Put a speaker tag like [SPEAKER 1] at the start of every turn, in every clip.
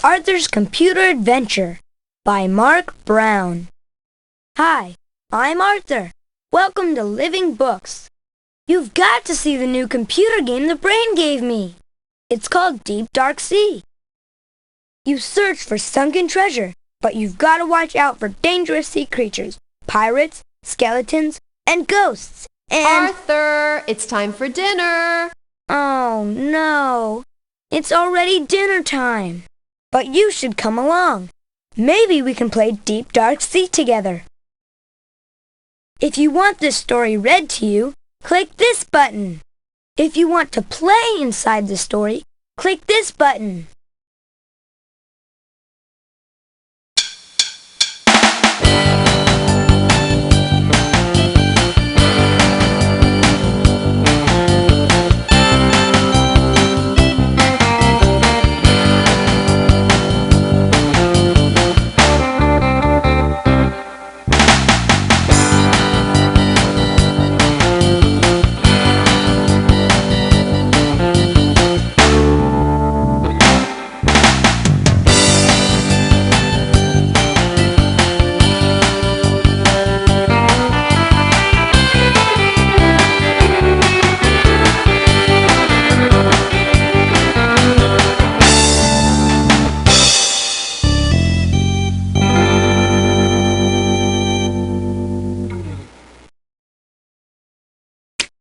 [SPEAKER 1] Arthur's Computer Adventure by Mark Brown. Hi, I'm Arthur. Welcome to Living Books. You've got to see the new computer game the brain gave me. It's called Deep Dark Sea. You search for sunken treasure, but you've got to watch out for dangerous sea creatures, pirates, skeletons, and ghosts. And...
[SPEAKER 2] Arthur, it's time for dinner.
[SPEAKER 1] Oh, no. It's already dinner time. But you should come along. Maybe we can play Deep Dark Sea together. If you want this story read to you, click this button. If you want to play inside the story, click this button.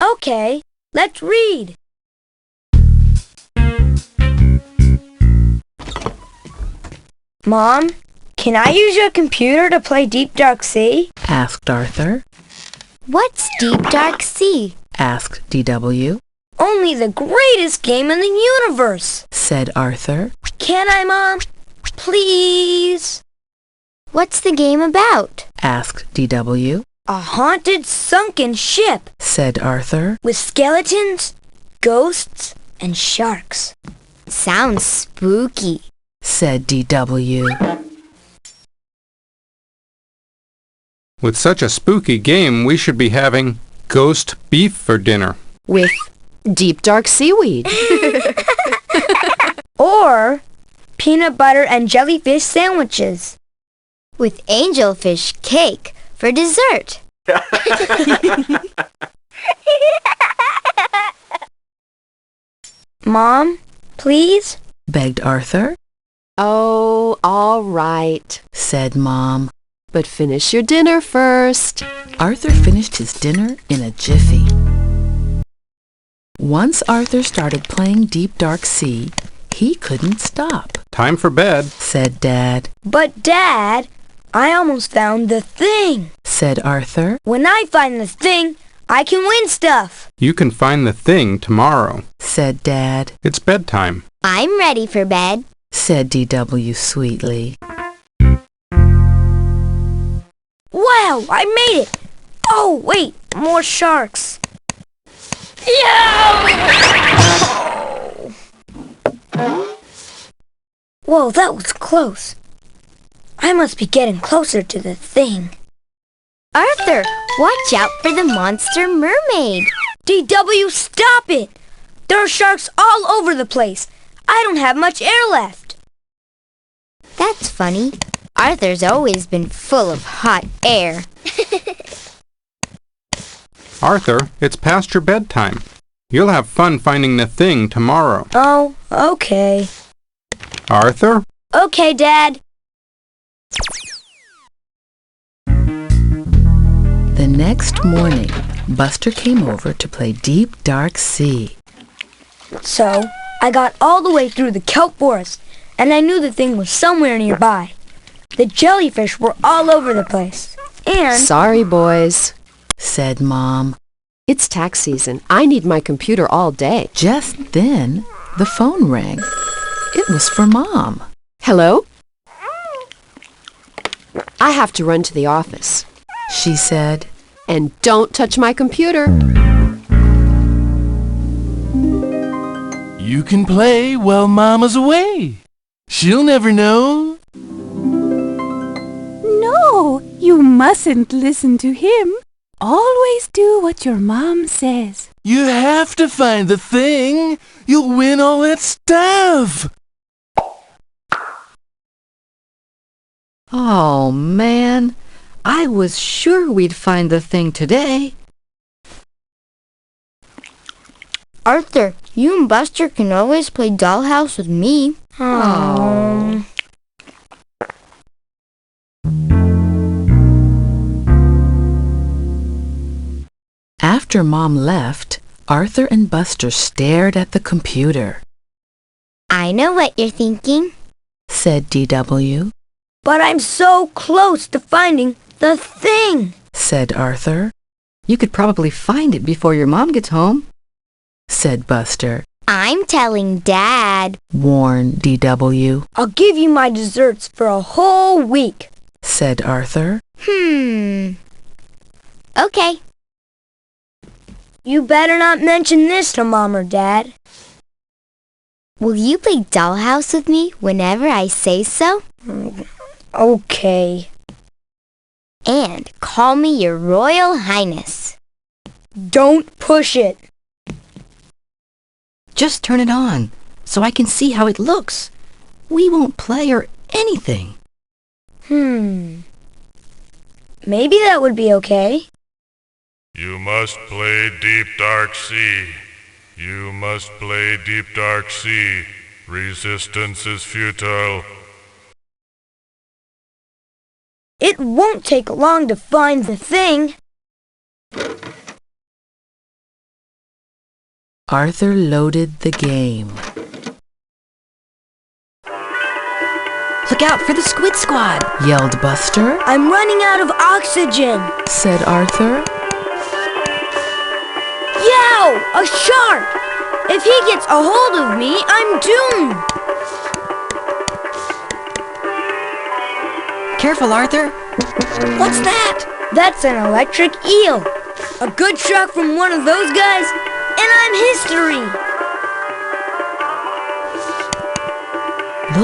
[SPEAKER 1] Okay, let's read. Mom, can I use your computer to play Deep Dark Sea?
[SPEAKER 3] Asked Arthur.
[SPEAKER 4] What's Deep Dark Sea?
[SPEAKER 3] Asked DW.
[SPEAKER 1] Only the greatest game in the universe,
[SPEAKER 3] said Arthur.
[SPEAKER 1] Can I, Mom? Please?
[SPEAKER 4] What's the game about?
[SPEAKER 3] Asked DW.
[SPEAKER 1] A haunted sunken ship,
[SPEAKER 3] said Arthur.
[SPEAKER 1] With skeletons, ghosts, and sharks.
[SPEAKER 4] Sounds spooky,
[SPEAKER 3] said DW.
[SPEAKER 5] With such a spooky game, we should be having ghost beef for dinner.
[SPEAKER 2] With deep dark seaweed.
[SPEAKER 1] Or peanut butter and jellyfish sandwiches.
[SPEAKER 4] With angelfish cake for dessert.
[SPEAKER 1] Mom, please?
[SPEAKER 3] Begged Arthur.
[SPEAKER 2] Oh, all right,
[SPEAKER 3] said Mom.
[SPEAKER 2] But finish your dinner first.
[SPEAKER 3] Arthur finished his dinner in a jiffy. Once Arthur started playing Deep Dark Sea, he couldn't stop.
[SPEAKER 5] Time for bed,
[SPEAKER 3] said Dad.
[SPEAKER 1] But Dad, I almost found the thing,
[SPEAKER 3] said Arthur.
[SPEAKER 1] When I find the thing, I can win stuff.
[SPEAKER 5] You can find the thing tomorrow,
[SPEAKER 3] said Dad.
[SPEAKER 5] It's bedtime.
[SPEAKER 4] I'm ready for bed,
[SPEAKER 3] said DW sweetly.
[SPEAKER 1] Wow, I made it! Oh, wait, more sharks. Yeah! Whoa, that was close. I must be getting closer to the thing.
[SPEAKER 4] Arthur, watch out for the monster mermaid.
[SPEAKER 1] DW, stop it! There are sharks all over the place. I don't have much air left.
[SPEAKER 4] That's funny. Arthur's always been full of hot air.
[SPEAKER 5] Arthur, it's past your bedtime. You'll have fun finding the thing tomorrow.
[SPEAKER 1] Oh, okay.
[SPEAKER 5] Arthur?
[SPEAKER 1] Okay, Dad.
[SPEAKER 3] The next morning, Buster came over to play Deep Dark Sea.
[SPEAKER 1] So, I got all the way through the kelp forest, and I knew the thing was somewhere nearby. The jellyfish were all over the place. And...
[SPEAKER 2] Sorry, boys,
[SPEAKER 3] said Mom.
[SPEAKER 2] It's tax season. I need my computer all day.
[SPEAKER 3] Just then, the phone rang. It was for Mom.
[SPEAKER 2] Hello? I have to run to the office,
[SPEAKER 3] she said.
[SPEAKER 2] And don't touch my computer.
[SPEAKER 6] You can play while Mama's away. She'll never know.
[SPEAKER 7] No, you mustn't listen to him. Always do what your mom says.
[SPEAKER 6] You have to find the thing. You'll win all that stuff.
[SPEAKER 2] Oh, man. I was sure we'd find the thing today.
[SPEAKER 4] Arthur, you and Buster can always play dollhouse with me.
[SPEAKER 1] Oh.
[SPEAKER 3] After Mom left, Arthur and Buster stared at the computer.
[SPEAKER 4] I know what you're thinking.
[SPEAKER 3] Said DW.
[SPEAKER 1] But I'm so close to finding the thing,
[SPEAKER 3] Said Arthur.
[SPEAKER 2] You could probably find it before your mom gets home.
[SPEAKER 3] Said Buster.
[SPEAKER 4] I'm telling Dad.
[SPEAKER 3] Warned DW.
[SPEAKER 1] I'll give you my desserts for a whole week.
[SPEAKER 3] Said Arthur.
[SPEAKER 4] Okay.
[SPEAKER 1] You better not mention this to Mom or Dad.
[SPEAKER 4] Will you play dollhouse with me whenever I say so?
[SPEAKER 1] Okay.
[SPEAKER 4] And call me your Royal Highness.
[SPEAKER 1] Don't push it.
[SPEAKER 2] Just turn it on so I can see how it looks. We won't play or anything.
[SPEAKER 1] Maybe that would be okay.
[SPEAKER 8] You must play Deep Dark Sea. You must play Deep Dark Sea. Resistance is futile.
[SPEAKER 1] It won't take long to find the thing.
[SPEAKER 3] Arthur loaded the game.
[SPEAKER 2] Look out for the Squid Squad,
[SPEAKER 3] Yelled Buster.
[SPEAKER 1] I'm running out of oxygen.
[SPEAKER 3] Said Arthur.
[SPEAKER 1] Yow! A shark! If he gets a hold of me, I'm doomed.
[SPEAKER 2] Careful, Arthur. What's that?
[SPEAKER 1] That's an electric eel. A good shot from one of those guys, and I'm history.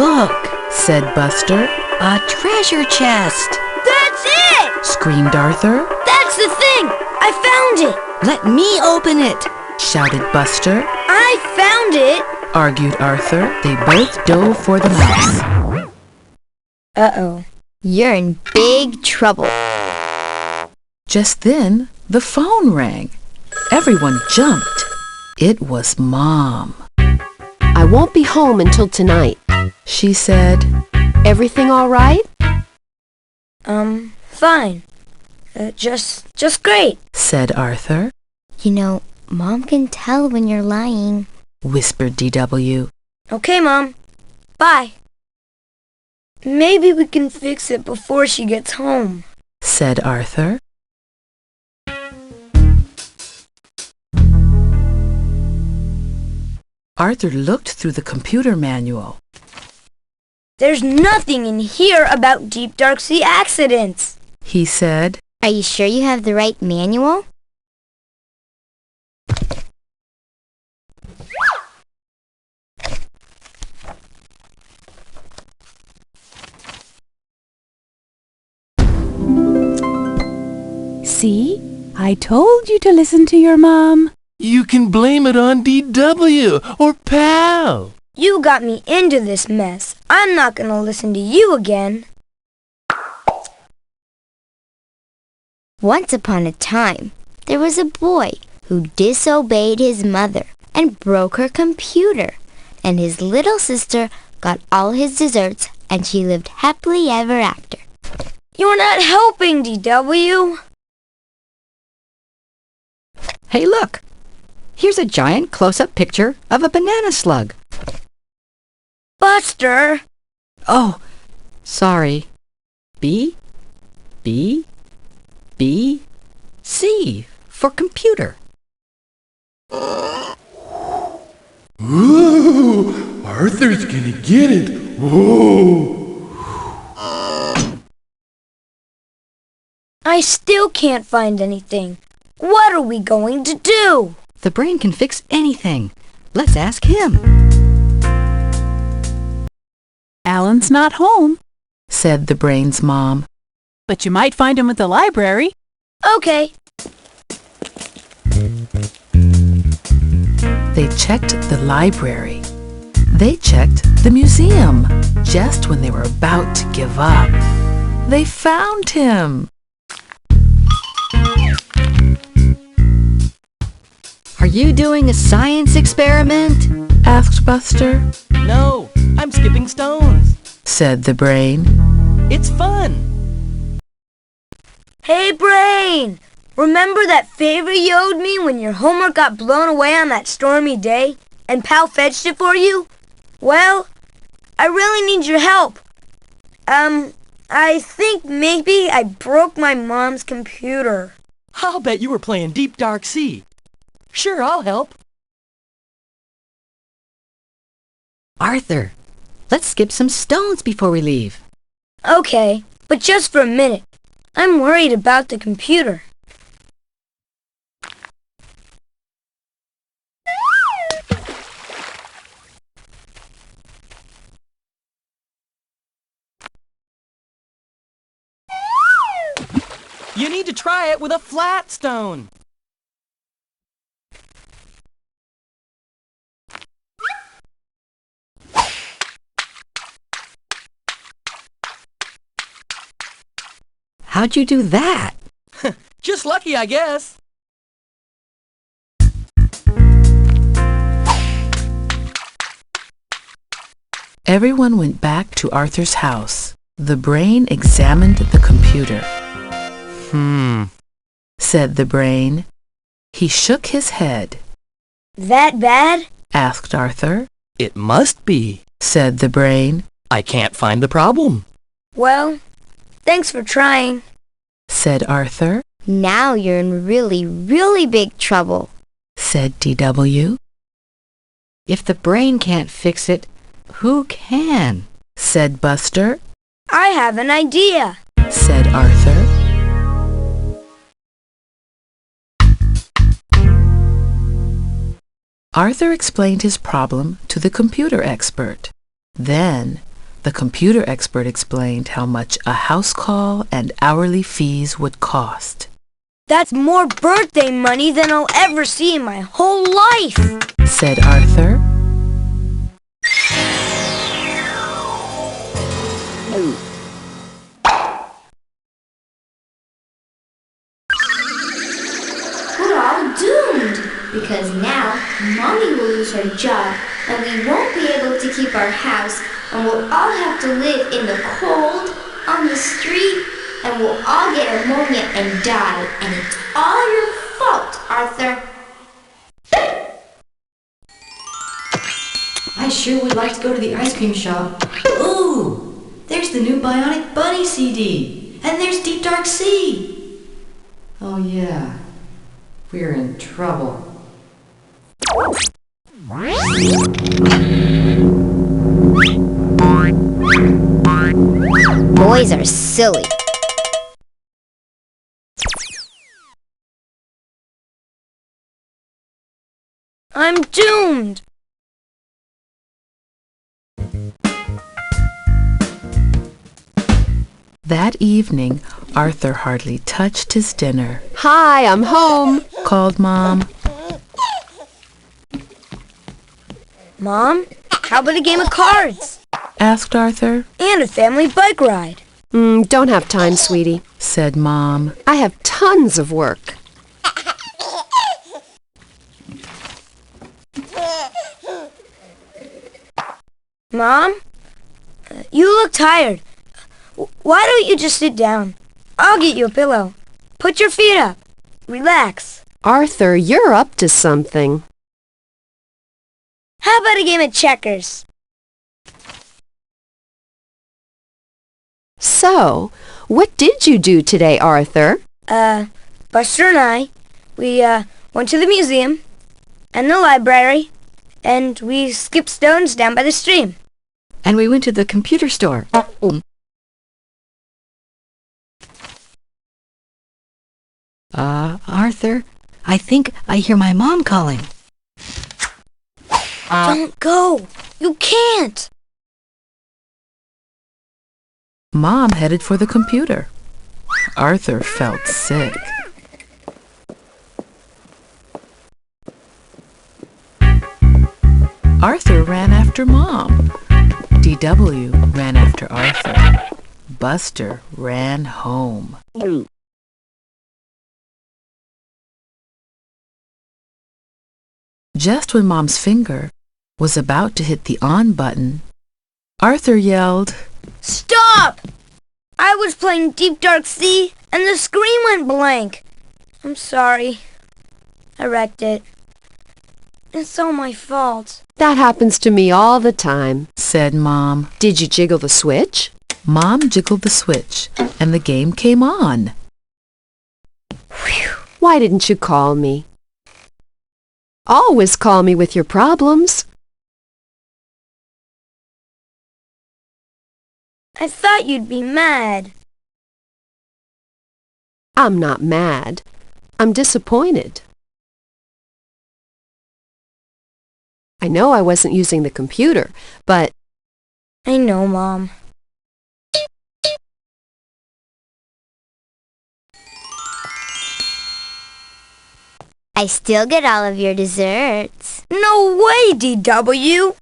[SPEAKER 3] Look, said Buster.
[SPEAKER 2] A treasure chest.
[SPEAKER 1] That's it!
[SPEAKER 3] Screamed Arthur.
[SPEAKER 1] That's the thing! I found it!
[SPEAKER 2] Let me open it.
[SPEAKER 3] Shouted Buster.
[SPEAKER 1] I found it!
[SPEAKER 3] Argued Arthur. They both dove for the mouse.
[SPEAKER 1] Uh-oh.
[SPEAKER 4] You're in big trouble.
[SPEAKER 3] Just then, the phone rang. Everyone jumped. It was Mom.
[SPEAKER 2] I won't be home until tonight.
[SPEAKER 3] She said.
[SPEAKER 2] Everything all right?
[SPEAKER 1] Fine. Just great.
[SPEAKER 3] Said Arthur.
[SPEAKER 4] You know, Mom can tell when you're lying.
[SPEAKER 3] Whispered DW.
[SPEAKER 1] Okay, Mom. Bye. Maybe we can fix it before she gets home.
[SPEAKER 3] Said Arthur. Arthur looked through the computer manual.
[SPEAKER 1] There's nothing in here about deep dark sea accidents.
[SPEAKER 3] He said.
[SPEAKER 4] Are you sure you have the right manual?
[SPEAKER 7] See? I told you to listen to your mom.
[SPEAKER 6] You can blame it on DW or Pal.
[SPEAKER 1] You got me into this mess. I'm not gonna listen to you again.
[SPEAKER 4] Once upon a time, there was a boy who disobeyed his mother and broke her computer. And his little sister got all his desserts and she lived happily ever after.
[SPEAKER 1] You're not helping, DW.
[SPEAKER 2] Hey, look. Here's a giant close-up picture of a banana slug.
[SPEAKER 1] Buster!
[SPEAKER 2] Oh, sorry. B, C for computer.
[SPEAKER 6] Ooh, Arthur's gonna get it. Whoa.
[SPEAKER 1] I still can't find anything. What are we going to do?
[SPEAKER 2] The brain can fix anything. Let's ask him.
[SPEAKER 7] Alan's not home,
[SPEAKER 3] said the brain's mom.
[SPEAKER 7] but you might find him at the library.
[SPEAKER 1] Okay.
[SPEAKER 3] They checked the library. They checked the museum. Just when they were about to give up, they found him.
[SPEAKER 2] Are you doing a science experiment?
[SPEAKER 3] Asked Buster.
[SPEAKER 9] No, I'm skipping stones.
[SPEAKER 3] Said the brain.
[SPEAKER 9] It's fun.
[SPEAKER 1] Hey, Brain! Remember that favor you owed me when your homework got blown away on that stormy day and Pal fetched it for you? Well, I really need your help. I think maybe I broke my mom's computer.
[SPEAKER 9] I'll bet you were playing Deep Dark Sea. Sure, I'll help.
[SPEAKER 2] Arthur, let's skip some stones before we leave.
[SPEAKER 1] Okay, but just for a minute. I'm worried about the computer.
[SPEAKER 9] You need to try it with a flat stone.
[SPEAKER 2] How'd you do that?
[SPEAKER 9] Just lucky, I guess.
[SPEAKER 3] Everyone went back to Arthur's house. The brain examined the computer. Said the brain. He shook his head.
[SPEAKER 1] That bad?
[SPEAKER 3] Asked Arthur.
[SPEAKER 9] It must be,
[SPEAKER 3] Said the brain.
[SPEAKER 9] I can't find the problem.
[SPEAKER 1] Well, thanks for trying.
[SPEAKER 3] Said Arthur.
[SPEAKER 4] Now you're in really, really big trouble.
[SPEAKER 3] Said DW.
[SPEAKER 2] If the brain can't fix it, who can?
[SPEAKER 3] Said Buster.
[SPEAKER 1] I have an idea.
[SPEAKER 3] Said Arthur. Arthur explained his problem to the computer expert. Then, the computer expert explained how much a house call and hourly fees would cost.
[SPEAKER 1] That's more birthday money than I'll ever see in my whole life,
[SPEAKER 3] Said Arthur.
[SPEAKER 10] We're all doomed, because now Mommy will lose her job and we won't be able to keep our house, and we'll all have to live in the cold, on the street, and we'll all get pneumonia and die. And it's all your fault, Arthur.
[SPEAKER 2] I sure would like to go to the ice cream shop. Ooh, there's the new Bionic Bunny CD. And there's Deep Dark Sea. Oh yeah, we're in trouble.
[SPEAKER 4] Boys are silly.
[SPEAKER 1] I'm doomed.
[SPEAKER 3] That evening, Arthur hardly touched his dinner.
[SPEAKER 11] Hi, I'm home.
[SPEAKER 3] Called Mom.
[SPEAKER 1] Mom, how about a game of cards?
[SPEAKER 3] Asked Arthur.
[SPEAKER 1] And a family bike ride.
[SPEAKER 11] Don't have time, sweetie.
[SPEAKER 3] Said Mom.
[SPEAKER 11] I have tons of work.
[SPEAKER 1] Mom, you look tired. Why don't you just sit down? I'll get you a pillow. Put your feet up. Relax.
[SPEAKER 11] Arthur, you're up to something.
[SPEAKER 1] How about a game of checkers?
[SPEAKER 11] So, what did you do today, Arthur?
[SPEAKER 1] Buster and I, we went to the museum and the library, and we skipped stones down by the stream.
[SPEAKER 2] And we went to the computer store. Arthur, I think I hear my mom calling.
[SPEAKER 1] Don't go! You can't!
[SPEAKER 3] Mom headed for the computer. Arthur felt sick. Arthur ran after Mom. DW ran after Arthur. Buster ran home. Just when Mom's finger was about to hit the on button, Arthur yelled,
[SPEAKER 1] Stop! I was playing Deep Dark Sea and the screen went blank. I'm sorry. I wrecked it. It's all my fault.
[SPEAKER 11] That happens to me all the time,
[SPEAKER 3] said Mom.
[SPEAKER 11] Did you jiggle the switch?
[SPEAKER 3] Mom jiggled the switch and the game came on.
[SPEAKER 11] Whew. Why didn't you call me? Always call me with your problems.
[SPEAKER 1] I thought you'd be mad.
[SPEAKER 11] I'm not mad. I'm disappointed. I know I wasn't using the computer, but...
[SPEAKER 1] I know, Mom.
[SPEAKER 4] I still get all of your desserts.
[SPEAKER 1] No way, DW!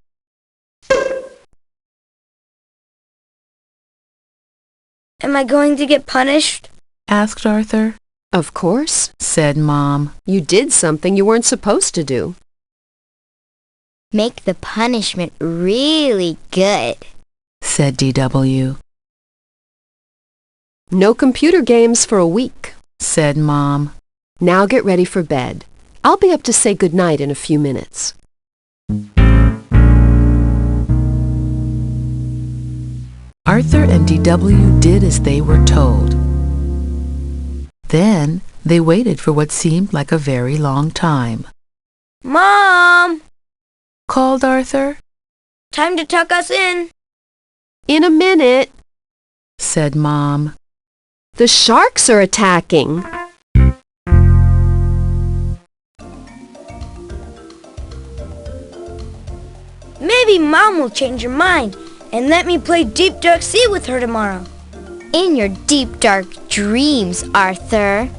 [SPEAKER 1] Am I going to get punished?
[SPEAKER 3] Asked Arthur.
[SPEAKER 11] Of course,
[SPEAKER 3] said Mom.
[SPEAKER 11] You did something you weren't supposed to do.
[SPEAKER 4] Make the punishment really good,
[SPEAKER 3] said DW.
[SPEAKER 11] No computer games for a week,
[SPEAKER 3] said Mom.
[SPEAKER 11] Now get ready for bed. I'll be up to say goodnight in a few minutes.
[SPEAKER 3] Arthur and DW did as they were told. Then they waited for what seemed like a very long time.
[SPEAKER 1] Mom!
[SPEAKER 3] Called Arthur.
[SPEAKER 1] Time to tuck us in.
[SPEAKER 11] In a minute,
[SPEAKER 3] said Mom.
[SPEAKER 11] The sharks are attacking.
[SPEAKER 1] Maybe Mom will change her mind and let me play Deep Dark Sea with her tomorrow.
[SPEAKER 4] In your deep dark dreams, Arthur.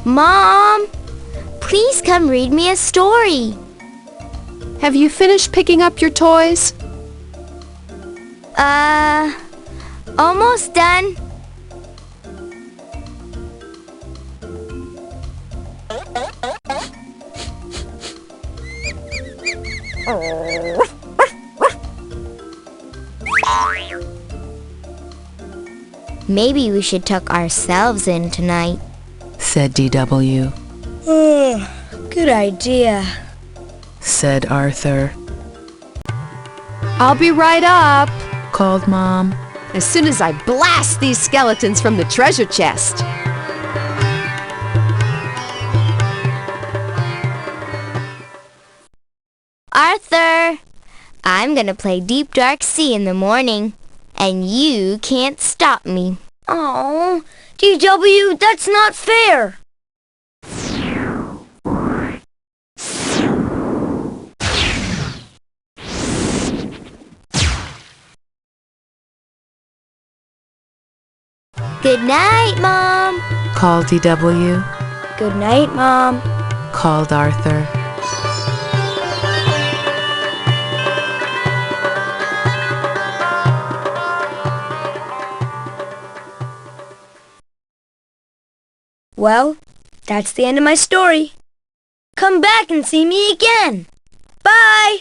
[SPEAKER 4] Mom, please come read me a story.
[SPEAKER 11] Have you finished picking up your toys?
[SPEAKER 4] Almost done. Maybe we should tuck ourselves in tonight,
[SPEAKER 3] said DW.
[SPEAKER 1] Good idea,
[SPEAKER 3] said Arthur.
[SPEAKER 11] I'll be right up,
[SPEAKER 3] called Mom.
[SPEAKER 11] As soon as I blast these skeletons from the treasure chest.
[SPEAKER 4] Arthur, I'm gonna play Deep Dark Sea in the morning, and you can't stop me.
[SPEAKER 1] Oh, DW, that's not fair.
[SPEAKER 4] Good night, Mom,
[SPEAKER 3] called DW.
[SPEAKER 1] Good night, Mom,
[SPEAKER 3] called Arthur.
[SPEAKER 1] Well, that's the end of my story. Come back and see me again. Bye!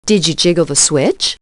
[SPEAKER 11] Did you jiggle the switch?